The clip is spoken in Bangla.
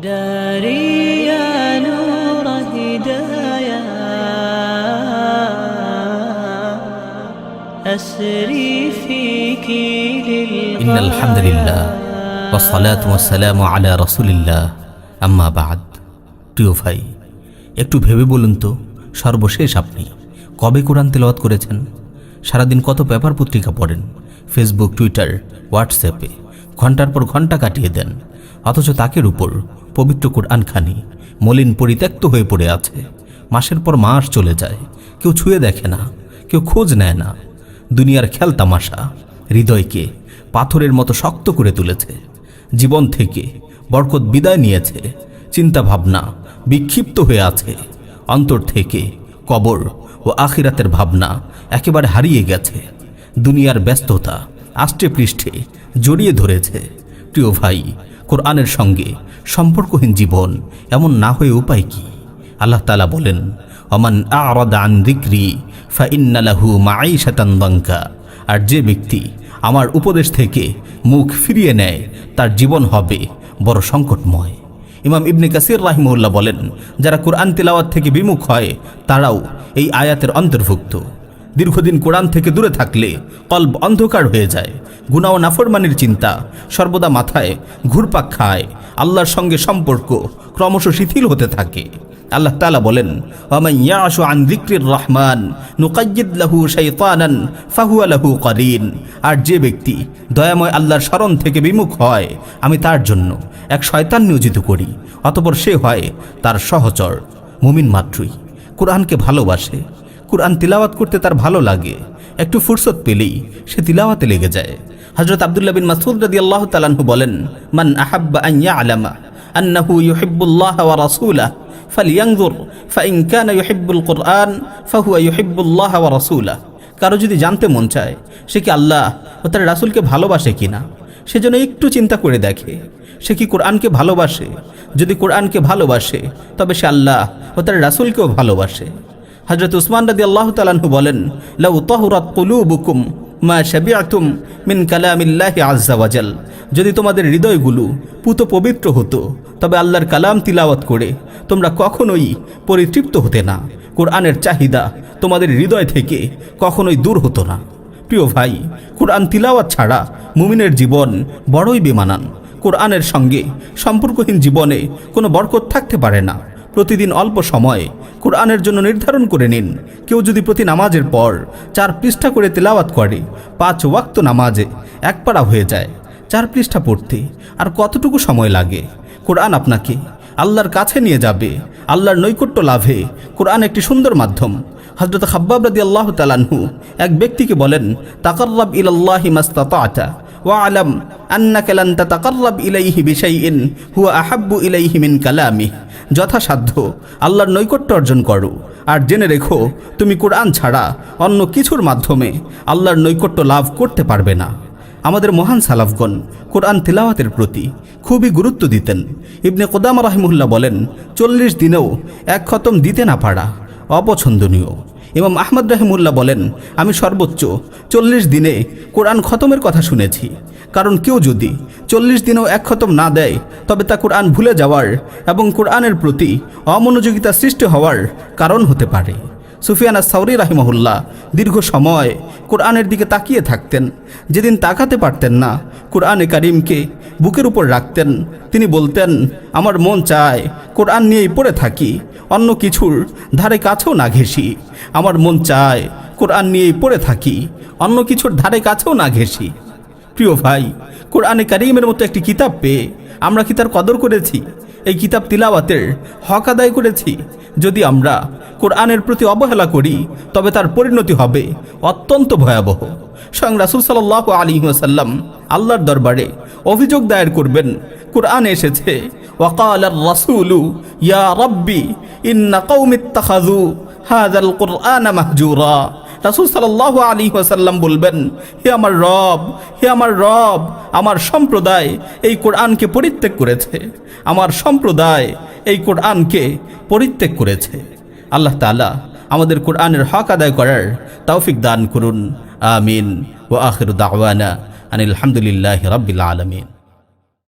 داري يا نور هدايا أسري فيك للغاية إن الحمد لله والصلاة والسلام على رسول الله أما بعد। প্রিয় ভাই, একটু ভেবে বলুন তো, সর্বশেষ আপনি কবে কোরআন তেলাওয়াত করেছেন? সারাদিন কত পেপার পত্রিকা পড়েন, ফেসবুক, টুইটার, হোয়াটসঅ্যাপে ঘন্টার পর ঘন্টা কাটিয়ে দেন, অথচ তাকের উপর পবিত্র কোরআনখানি মলিন পরিত্যক্ত হয়ে পড়ে আছে। মাসের পর মাস চলে যায়, কেউ ছুঁয়ে দেখে না, কেউ খোঁজ নেয় না। দুনিয়ার খেল তামাশা হৃদয়কে পাথরের মতো শক্ত করে তুলেছে। জীবন থেকে বরকত বিদায় নিয়েছে। চিন্তা ভাবনা বিক্ষিপ্ত হয়ে আছে। অন্তর থেকে কবর ও আখিরাতের ভাবনা একেবারে হারিয়ে গেছে। দুনিয়ার ব্যস্ততা আষ্টে পৃষ্ঠে জড়িয়ে ধরেছে। প্রিয় ভাই, কোরআনের সঙ্গে সম্পর্কহীন জীবন এমন না হয়ে উপায় কি? আল্লাহ তাআলা বলেন, ওমান আ'রাদা আন যিকরি ফাইন্না লাহু মাঈশাতান দানকা। আর যে ব্যক্তি আমার উপদেশ থেকে মুখ ফিরিয়ে নেয়, তার জীবন হবে বড় সংকটময়। ইমাম ইবনে কাসির রাহিমাহুল্লাহ বলেন, যারা কোরআন তিলাওয়াত থেকে বিমুখ হয় তারাও এই আয়াতের অন্তর্ভুক্ত। দীর্ঘদিন কোরআন থেকে দূরে থাকলে কলব অন্ধকার হয়ে যায়। গুনাহ ও নাফরমানির চিন্তা সর্বদা মাথায় ঘুরপাক খায়। আল্লাহর সঙ্গে সম্পর্ক ক্রমশ শিথিল হতে থাকে। আল্লাহ তাআলা বলেন, ওয়ামান ইয়াশু আন যিকরির রহমান নুকাইয়িদ লাহু শাইতানান ফাহুয়া লাহু কারিন। আর যে ব্যক্তি দয়াময় আল্লাহর স্মরণ থেকে বিমুখ হয়, আমি তার জন্য এক শয়তান নিয়োজিত করি, অতঃপর সে হয় তার সহচর। মুমিন মাত্রই কোরআনকে ভালোবাসে, কোরআন তিলাওয়াত করতে তার ভালো লাগে। একটু ফুরসত পেলেই সে তিলাওয়াতে লেগে যায়। হযরত আব্দুল্লাহ বিন মাসউদ রাদিয়াল্লাহু তাআলা আনহু বলেন, মান আহাব্বা আন ইয়ালামা আন্নাহু ইউহিব্বুল্লাহ ওয়া রাসূলাহু ফালিয়ানজুর ফাইন কানা ইউহিব্বুল কুরআন ফাহুয়া ইউহিব্বুল্লাহ ওয়া রাসূলাহু। কারো যদি জানতে মন চায় সে কি আল্লাহ ও তার রাসূলকে ভালোবাসে কিনা, সেজন্য একটু চিন্তা করে দেখে সে কি কোরআনকে ভালোবাসে। যদি কোরআনকে ভালোবাসে তবে সে আল্লাহ ও তার রাসূলকেও ভালোবাসে। হযরত উসমান রাদিয়াল্লাহু তাআলা আনহু বলেন, লাউ তাহুরাত কুলুবুকুম মা শাবিআতুম মিন কালামিল্লাহি আযজা ওয়াজাল। যদি তোমাদের হৃদয়গুলো পুত পবিত্র হতো তবে আল্লাহর কালাম তিলাওয়াত করে তোমরা কখনোই পরিতৃপ্ত হতে না। কোরআনের চাহিদা তোমাদের হৃদয় থেকে কখনোই দূর হতো না। প্রিয় ভাই, কোরআন তিলাওয়াত ছাড়া মুমিনের জীবন বড়ই বেমানান। কোরআনের সঙ্গে সম্পর্কহীন জীবনে কোনো বরকত থাকতে পারে না। প্রতিদিন অল্প সময় কোরআনের জন্য নির্ধারণ করে নিন। কেউ যদি প্রতি নামাজের পর 4 পৃষ্ঠা করে তেলাওয়াত করে, 5 ওয়াক্ত নামাজে এক পারা হয়ে যায়। 4 পৃষ্ঠা পড়তে আর কতটুকু সময় লাগে? কোরআন আপনাকে আল্লাহর কাছে নিয়ে যাবে। আল্লাহর নৈকট্য লাভে কোরআন একটি সুন্দর মাধ্যম। হযরত খাব্বাব রাদিয়াল্লাহু তাআলা আনহু এক ব্যক্তিকে বলেন, তাকাররাব ইলাল্লাহি মাসতাতা'তা ওয়া আলাম আন্নাকা লান তাতাকাররাব ইলাইহি বিশাইইন হুয়া আহাব্বু ইলাইহি মিন কালামিহি। যথাসাধ্য আল্লাহর নৈকট্য অর্জন করো, আর জেনে রেখো তুমি কোরআন ছাড়া অন্য কিছুর মাধ্যমে আল্লাহর নৈকট্য লাভ করতে পারবে না। আমাদের মহান সালাফগণ কোরআন তিলাওয়াতের প্রতি খুবই গুরুত্ব দিতেন। ইবনে কুদামা রাহিমাহুল্লাহ বলেন, 40 দিনেও এক খতম দিতে না পারা অপছন্দনীয়। ইমাম আহমদ রাহিমাহুল্লাহ বলেন, আমি সর্বোচ্চ 40 দিনে কোরআন খতমের কথা শুনেছি। কারণ কেউ যদি 40 দিনেও এক খতম না দেয় তবে তা কোরআন ভুলে যাওয়ার এবং কোরআনের প্রতি অমনোযোগিতা সৃষ্টি হওয়ার কারণ হতে পারে। সুফিয়ান আস-সাওরী রাহিমাহুল্লাহ দীর্ঘ সময় কোরআনের দিকে তাকিয়ে থাকতেন। যেদিন তাকাতে পারতেন না, কোরআনে কারিমকে বুকের উপর রাখতেন। তিনি বলতেন, আমার মন চায় কোরআন নিয়েই পড়ে থাকি, অন্য কিছুর ধারে কাছেও না ঘেঁষি। আমার মন চায় কোরআন নিয়েই পড়ে থাকি, অন্য কিছুর ধারে কাছেও না ঘেঁষি। প্রিয় ভাই, কোরআনে কারিমের মতো একটি কিতাব পেয়ে আমরা কি তার কদর করেছি? এই কিতাব তিলাওয়াতের হক আদায় করেছি? যদি আমরা কোরআনের প্রতি অবহেলা করি তবে তার পরিণতি হবে অত্যন্ত ভয়াবহ। স্বয়ং রাসূল সাল্লাল্লাহু আলাইহি ওয়াসাল্লাম আল্লাহর দরবারে অভিযোগ দায়ের করবেন। কোরআনে এসেছে, ওয়াকালার রাসূলু ইয়া রাব্বি ইন্না কওমি ইত্তাখাযু হাযাল কুরআনা মাহজুরা। রাসূল সাল্লাল্লাহু আলাইহি ওয়াসাল্লাম বলবেন, হে আমার রব, হে আমার রব, আমার সম্প্রদায় এই কোরআনকে পরিত্যাগ করেছে, আমার সম্প্রদায় এই কোরআনকে পরিত্যাগ করেছে। আল্লাহ তাআলা আমাদের কোরআনের হক আদায় করার তৌফিক দান করুন। আমিন। ওয়া আখিরু দাওয়ানা আনিল হামদুলিল্লাহি রাব্বিল আলামিন।